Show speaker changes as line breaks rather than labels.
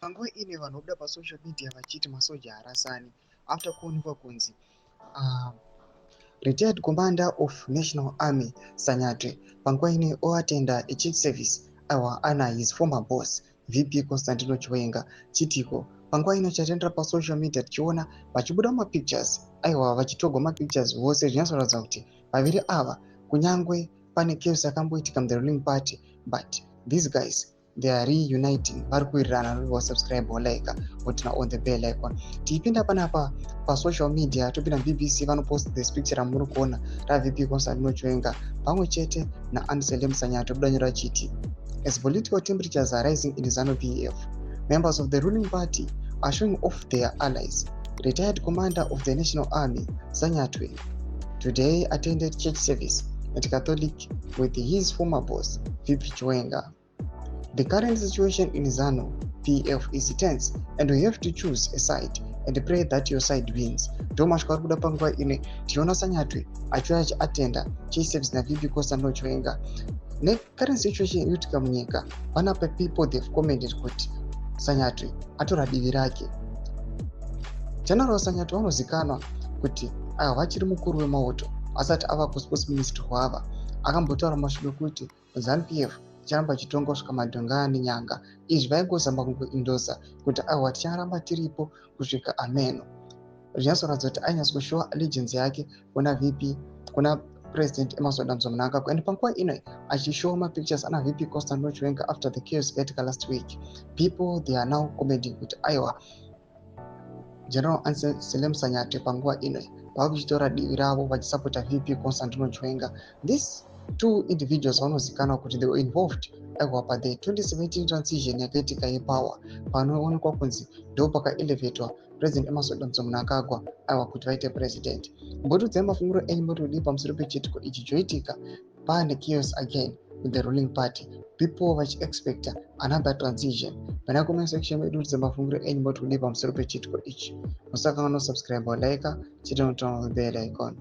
Panguva ine vanhu vobuda pasocial media vachiti masoja harasani after kuonekwa kunzi retired commander of National Army Sanyatwe panguva ine oatenda a church service aiwa ana his former boss VP Constantino Chiwenga chitiko. Panguva ino chatendera pasocial media tichiona vachibuda mapictures aiwa vachitogwa mapictures vose zvinatsoratidza kuti vaviri ava kunyangwe pane chaos yakamboitika mu the ruling party, but these guys they are reuniting. Vari kuwirirana vari subscribe like wotina on the bell icon. Tiipinda panapa pa social media topinda BBC vanopost this picture ramuri kuona raVP Constantino Chiwenga pamwe chete na Anselm Sanyatwe kudanyira chiti as political temperatures are rising in ZANU-PF, members of the ruling party are showing off their allies. Retired commander of the National Army Sanyatwe today attended church service at Catholic with his former boss VP Chiwenga. The current situation in ZANU-PF is tense and we have to choose a side and pray that your side wins. Ndomashwa kuda panguva ine tiona Sanyatwe achiuya achiatenda church service na VP Constantino Chiwenga. Ne current situation inoitika munyika panapa people they've commented kuti Sanyatwe atora divi rake. General Sanyatwe vanozikanwa kuti ava vachiri mukuru wemauto asati ava kusports minister wava akambotaura mashure kuti ZANU-PF chiramba chitongo svika madhonga nenyanga. Izvi vaingozama kungoindosa kuti aiwa ticharamba tiripo kusvika ameno. Zvinatsoratidza kuti ainyatsoshowa allegiance yake kuna VP kuna President Mnangagwa and panguva ino achishowa mapictures ana VP Constantino Chiwenga after the chaos yaitika last week. People they are now commenting kuti aiwa General Anselm Sanyatwe panguva ino vakuchitora divi ravo vachisapota VP Constantino Chiwenga. These two individuals vanozikanwa kuti they were involved aiwa pa the 2017 transition yakaitika yepower panoonekwa kunzi ndo pakaelevetwa President Mnangagwa aiwa kuti vaite president. Mbotudzai mafungiro enyu motodi pamusoro pechitiko ichi choitika pane chaos again with the ruling party. People vachiexpecta another transition. Pana comment section medu tudze mafungiro enyu motodi pamusoro pechitiko ichi. Musaka subscribe like chitinotono bell icon.